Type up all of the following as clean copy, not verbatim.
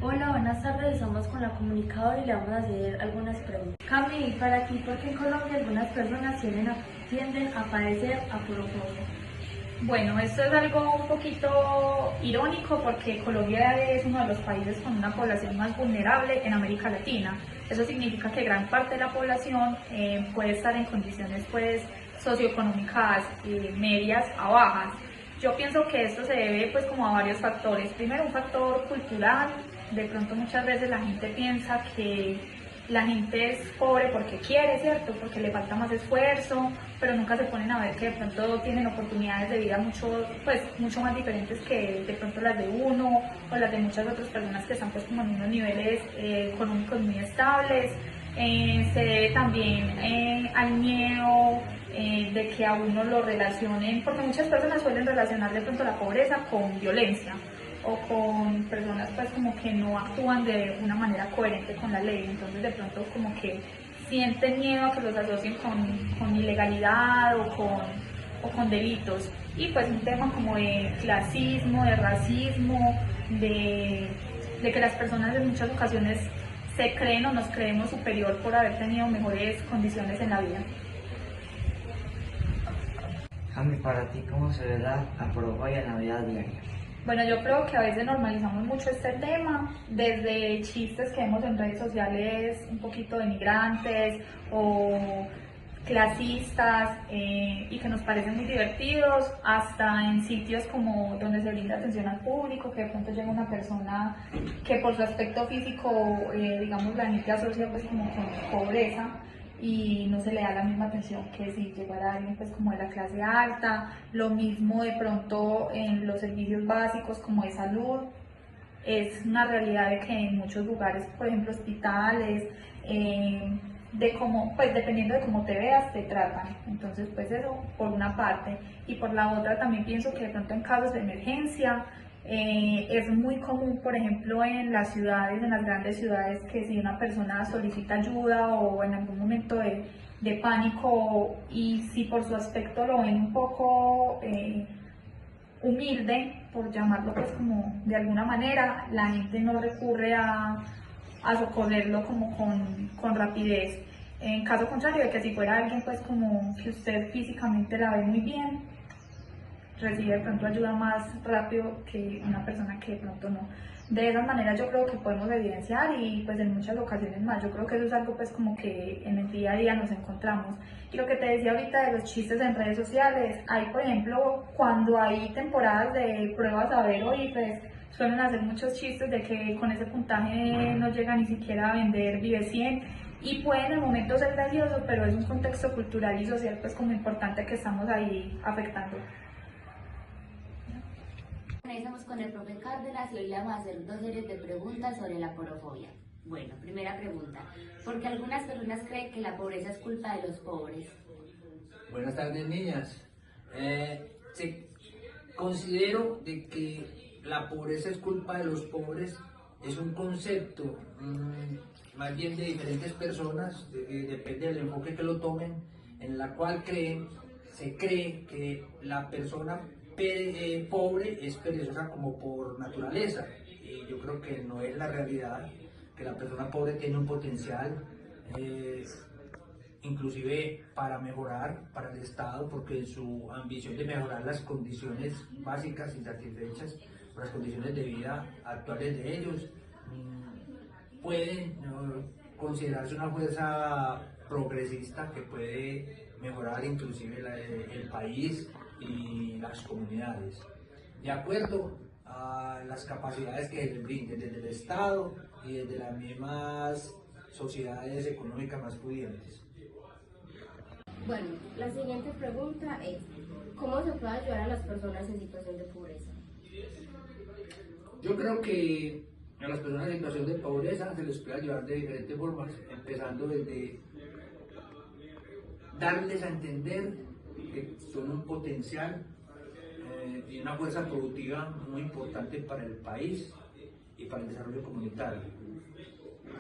Hola, buenas tardes. Estamos con la comunicadora y le vamos a hacer algunas preguntas. Cami, para ti, ¿por qué en Colombia algunas personas tienden a padecer aporofobia? Bueno, esto es algo un poquito irónico porque Colombia es uno de los países con una población más vulnerable en América Latina. Eso significa que gran parte de la población puede estar en condiciones pues socioeconómicas medias a bajas. Yo pienso que esto se debe pues como a varios factores. Primero, un factor cultural. De pronto muchas veces la gente piensa que la gente es pobre porque quiere, ¿cierto? Porque le falta más esfuerzo, pero nunca se ponen a ver que de pronto tienen oportunidades de vida mucho más diferentes que de pronto las de uno o las de muchas otras personas que están pues como en unos niveles económicos muy estables. Se debe también al miedo de que a uno lo relacionen, porque muchas personas suelen relacionar de pronto la pobreza con violencia o con personas pues como que no actúan de una manera coherente con la ley, entonces de pronto como que sienten miedo a que los asocien con ilegalidad o con delitos. Y pues un tema como de clasismo, de racismo, de que las personas en muchas ocasiones se creen o nos creemos superior por haber tenido mejores condiciones en la vida. Cami, para ti, ¿cómo se ve la aporofobia en la vida diaria? Bueno, yo creo que a veces normalizamos mucho este tema, desde chistes que vemos en redes sociales un poquito denigrantes o clasistas y que nos parecen muy divertidos, hasta en sitios como donde se brinda atención al público, que de pronto llega una persona que por su aspecto físico, digamos, la gente asocia pues como con pobreza y no se le da la misma atención que si llegara alguien pues como de la clase alta. Lo mismo de pronto en los servicios básicos como de salud. Es una realidad de que en muchos lugares, por ejemplo hospitales, de cómo, pues dependiendo de cómo te veas, te tratan. Entonces, pues eso por una parte. Y por la otra también pienso que de pronto en casos de emergencia es muy común, por ejemplo, en las ciudades, en las grandes ciudades, que si una persona solicita ayuda o en algún momento de pánico y si por su aspecto lo ven un poco humilde, por llamarlo pues como de alguna manera, la gente no recurre a socorrerlo como con rapidez. En caso contrario de que si fuera alguien pues como que usted físicamente la ve muy bien, recibe de pronto ayuda más rápido que una persona que de pronto no. De esa manera yo creo que podemos evidenciar y pues en muchas ocasiones más, yo creo que eso es algo pues como que en el día a día nos encontramos. Y lo que te decía ahorita de los chistes en redes sociales, hay por ejemplo cuando hay temporadas de pruebas a ver o IFES, suelen hacer muchos chistes de que con ese puntaje no llega ni siquiera a vender Vive 100 y puede en el momento ser gracioso, pero es un contexto cultural y social pues como importante que estamos ahí afectando. Estamos con el profe Cárdenas y hoy le vamos a hacer dos series de preguntas sobre la aporofobia. Bueno, primera pregunta. ¿Por qué algunas personas creen que la pobreza es culpa de los pobres? Buenas tardes, niñas. Considero de que la pobreza es culpa de los pobres. Es un concepto más bien de diferentes personas, depende del enfoque que lo tomen, en la cual se cree que la persona pobre es perezosa como por naturaleza. Y yo creo que no es la realidad, que la persona pobre tiene un potencial. Inclusive para mejorar para el Estado, porque su ambición de mejorar las condiciones básicas insatisfechas, las condiciones de vida actuales de ellos, pueden considerarse una fuerza progresista que puede mejorar inclusive el país y las comunidades, de acuerdo a las capacidades que les brinden desde el Estado y desde las mismas sociedades económicas más pudientes. Bueno, la siguiente pregunta es, ¿cómo se puede ayudar a las personas en situación de pobreza? Yo creo que a las personas en situación de pobreza se les puede ayudar de diferentes formas, empezando desde darles a entender que son un potencial y una fuerza productiva muy importante para el país y para el desarrollo comunitario.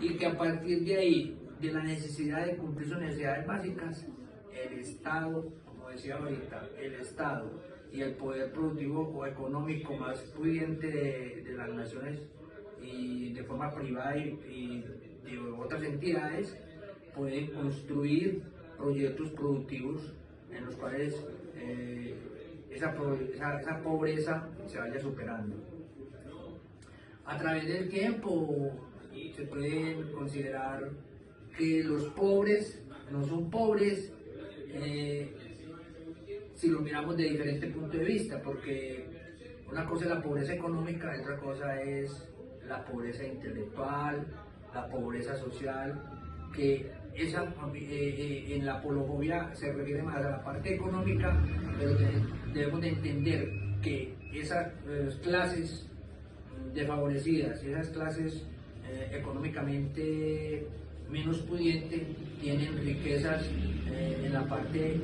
Y que a partir de ahí, de la necesidad de cumplir sus necesidades básicas, el Estado, como decía ahorita, el Estado y el poder productivo o económico más pudiente de las naciones y de forma privada y de otras entidades pueden construir proyectos productivos en los cuales esa pobreza se vaya superando. A través del tiempo se puede considerar que los pobres no son pobres si lo miramos de diferente punto de vista, porque una cosa es la pobreza económica y otra cosa es la pobreza intelectual, la pobreza social, que en la apolofobia se refiere más a la parte económica, pero debemos de entender que esas clases desfavorecidas, esas clases económicamente menos pudientes, tienen riquezas en la parte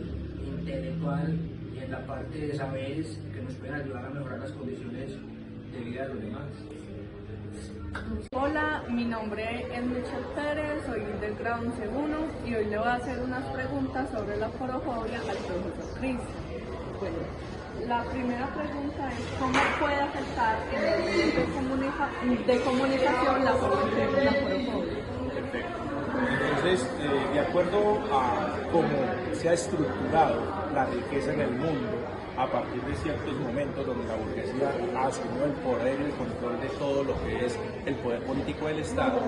intelectual y en la parte de saberes que nos pueden ayudar a mejorar las condiciones de vida de los demás. Hola, mi nombre es Michelle Pérez, soy del grado 11.1 y hoy le voy a hacer unas preguntas sobre la aporofobia al profesor Cristian. Bueno, la primera pregunta es ¿cómo puede afectar en el medio de comunicación la formación de la aporofobia? Perfecto. Entonces, de acuerdo a cómo se ha estructurado la riqueza en el mundo, a partir de ciertos momentos donde la burguesía asumió el poder y el control de todo lo que es el poder político del Estado,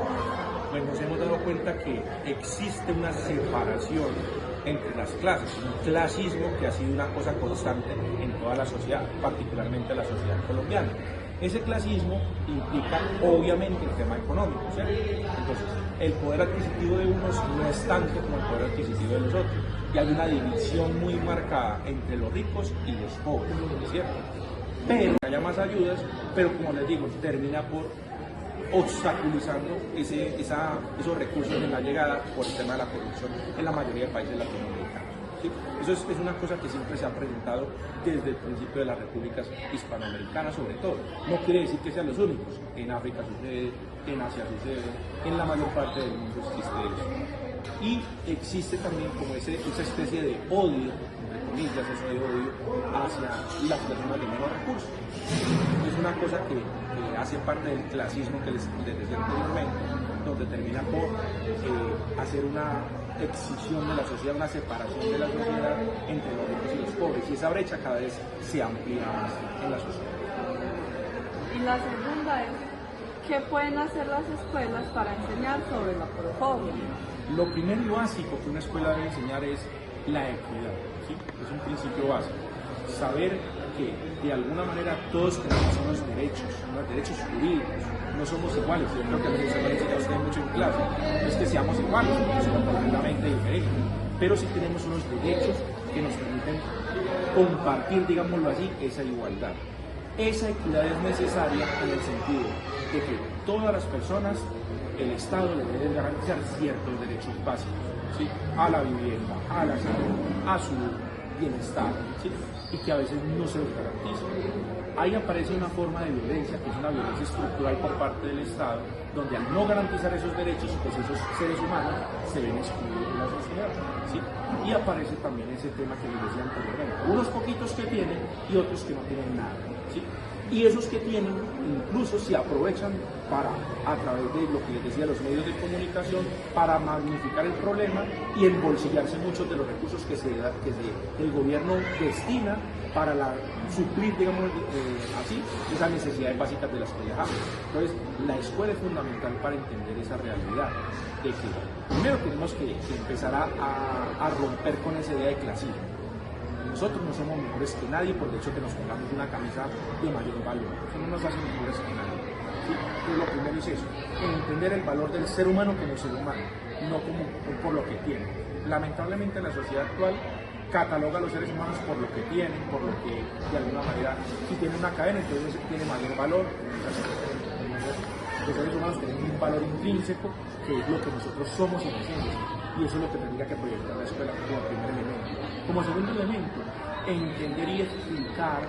pues nos hemos dado cuenta que existe una separación entre las clases, un clasismo que ha sido una cosa constante en toda la sociedad, particularmente la sociedad colombiana. Ese clasismo implica obviamente el tema económico, ¿cierto? Entonces, el poder adquisitivo de unos no es tanto como el poder adquisitivo de los otros, y hay una división muy marcada entre los ricos y los pobres, ¿cierto? Pero haya más ayudas, pero como les digo, termina por obstaculizando esos recursos en la llegada por el tema de la corrupción en la mayoría de países latinoamericanos. ¿Sí? Eso es una cosa que siempre se ha presentado desde el principio de las repúblicas hispanoamericanas, sobre todo. No quiere decir que sean los únicos. En África sucede, en Asia sucede, en la mayor parte del mundo existe eso. Y existe también como esa especie de odio, entre comillas, eso de odio hacia las personas de menos recursos. Es una cosa que hace parte del clasismo que les decía anteriormente, donde termina por hacer una excisión de la sociedad, una separación de la sociedad entre los ricos y los pobres, y esa brecha cada vez se amplía más en la sociedad. Y la segunda es, ¿qué pueden hacer las escuelas para enseñar sobre la aporofobia? Lo primero y básico que una escuela debe enseñar es la equidad, ¿sí? Es un principio básico. Saber que de alguna manera todos tenemos unos derechos jurídicos, no somos iguales. Yo creo que a veces se lo a usted mucho en clase, no es que seamos iguales, somos completamente diferentes, pero sí tenemos unos derechos que nos permiten compartir, digámoslo así, esa igualdad. Esa equidad es necesaria en el sentido de que todas las personas, el Estado le debe garantizar ciertos derechos básicos, ¿sí? A la vivienda, a la salud, a su bienestar, ¿sí? Y que a veces no se los garantiza. Ahí aparece una forma de violencia, que es una violencia estructural por parte del Estado, donde al no garantizar esos derechos, pues esos seres humanos se ven excluidos de la sociedad, ¿sí? Y aparece también ese tema que les decía anteriormente, unos poquitos que tienen y otros que no tienen nada, ¿sí? Y esos que tienen incluso se aprovechan para, a través de lo que les decía, los medios de comunicación, para magnificar el problema y embolsillarse muchos de los recursos que el gobierno destina para suplir, digamos así, esas necesidades básicas de las que dejamos. Entonces, la escuela es fundamental para entender esa realidad, de que primero tenemos que empezar a romper con esa idea de clasismo. Nosotros no somos mejores que nadie por el hecho que nos pongamos una camisa de mayor valor. Eso no nos hace mejores que nadie. ¿Sí? Entonces, lo primero es eso, entender el valor del ser humano como ser humano, no como por lo que tiene. Lamentablemente la sociedad actual cataloga a los seres humanos por lo que tienen, por lo que de alguna manera, si tiene una cadena, entonces tiene mayor valor. Los seres humanos tienen un valor intrínseco que es lo que nosotros somos en esencia, y eso es lo que tendría que proyectar la escuela como primer elemento. Como segundo elemento, entender y explicar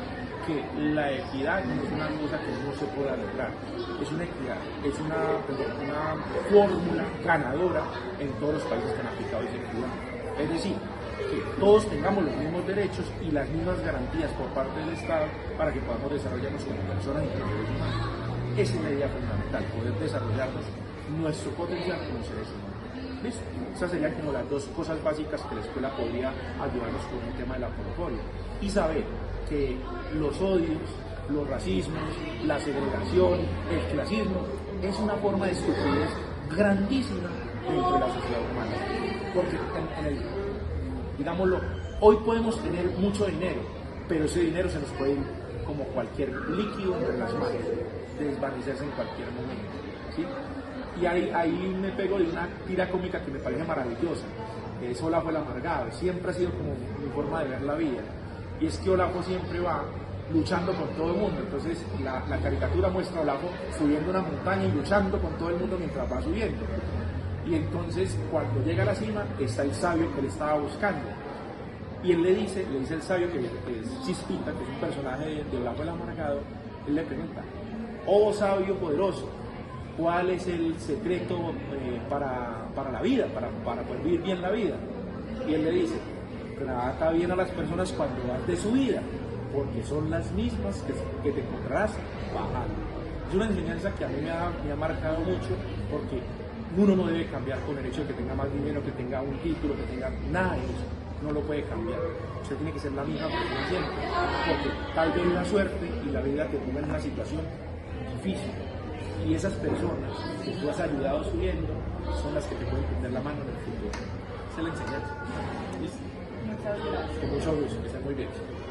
que la equidad no es una cosa que no se pueda lograr, es una equidad, es una fórmula ganadora en todos los países que han aplicado esa equidad. Es decir, que todos tengamos los mismos derechos y las mismas garantías por parte del Estado para que podamos desarrollarnos como personas y como seres humanos. es una idea fundamental, poder desarrollarnos nuestro potencial como seres humanos. ¿Listo? Esas serían como las dos cosas básicas que la escuela podría ayudarnos con el tema de la porofobia. Y saber que los odios, los racismos, la segregación, el clasismo, es una forma de estupidez grandísima dentro de la sociedad humana. Porque digámoslo, hoy podemos tener mucho dinero, pero ese dinero se nos puede ir como cualquier líquido entre las manos, desvanecerse en cualquier momento, ¿sí? Y ahí me pego de una tira cómica que me parece maravillosa. Olafo el amargado, siempre ha sido como mi forma de ver la vida. Y es que Olafo siempre va luchando con todo el mundo. Entonces la caricatura muestra a Olafo subiendo una montaña y luchando con todo el mundo mientras va subiendo. Y entonces cuando llega a la cima está el sabio que él estaba buscando. Y él le dice el sabio, que es Chispita, que es un personaje de Olafo el amargado, él le pregunta: oh sabio poderoso, ¿cuál es el secreto para la vida, para poder vivir bien la vida? Y él le dice: trata bien a las personas cuando vas de su vida, porque son las mismas que te encontrarás bajando. Es una enseñanza que a mí me ha marcado mucho, porque uno no debe cambiar con el hecho de que tenga más dinero, que tenga un título, que tenga nada de eso. No lo puede cambiar. Usted tiene que ser la misma persona siempre, porque tal vez la suerte y la vida te pongan en una situación difícil. Y esas personas que tú has ayudado subiendo son las que te pueden tender la mano en el futuro. Esa es la enseñanza. ¿Listo? Muchas gracias. Con mucho gusto, que estén muy bien.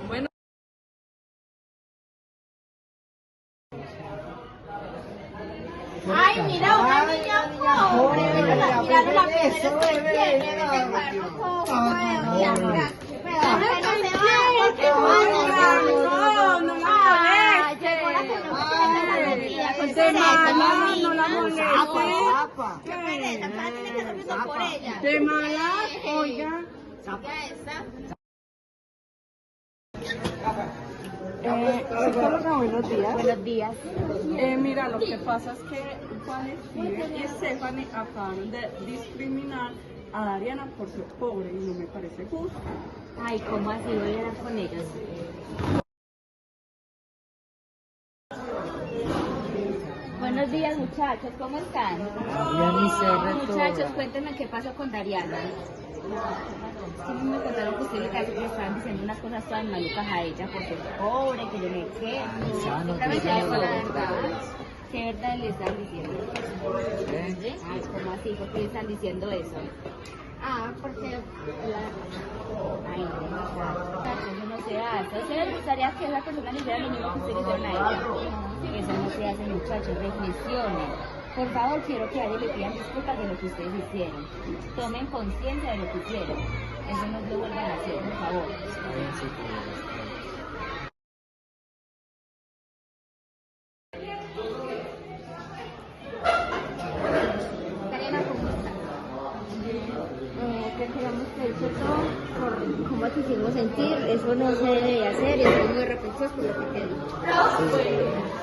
Bueno. Ay, mira, una niña pobre, mirando la pieza que tiene, de mala, oiga. Psicóloga, buenos días. Buenos días. Mira, lo que pasa es que Juan y Stephanie acabaron de discriminar a Dariana por ser pobre y no me parece justo. Ay, ¿cómo así? Voy a hablar con ellos. Buenos días, muchachos, ¿cómo están? Muchachos, cuéntenme qué pasó con Dariana. Sí, me contaron que usted le estaban diciendo unas cosas todas malucas a ella por ser pobre, que yo no sé qué. Cuéntame si es la verdad. ¿Qué verdad le están diciendo? Ay, ¿cómo así? ¿Por qué le están diciendo eso? Porque... Ay, no, eso no se hace. ¿A usted le gustaría que esa persona le hiciera lo mismo que usted le hicieron a ella? Eso no se hace, muchachos, reflexionen. Por favor, quiero que a ellos le pidan disculpas de lo que ustedes hicieron. Tomen conciencia de lo que hicieron. Eso no lo vuelvan a hacer, por favor. Karina, ¿cómo estás? Que queramos pedir perdón por cómo te hicimos sentir. Eso no se debe hacer y estoy muy arrepentidos por lo que te dije.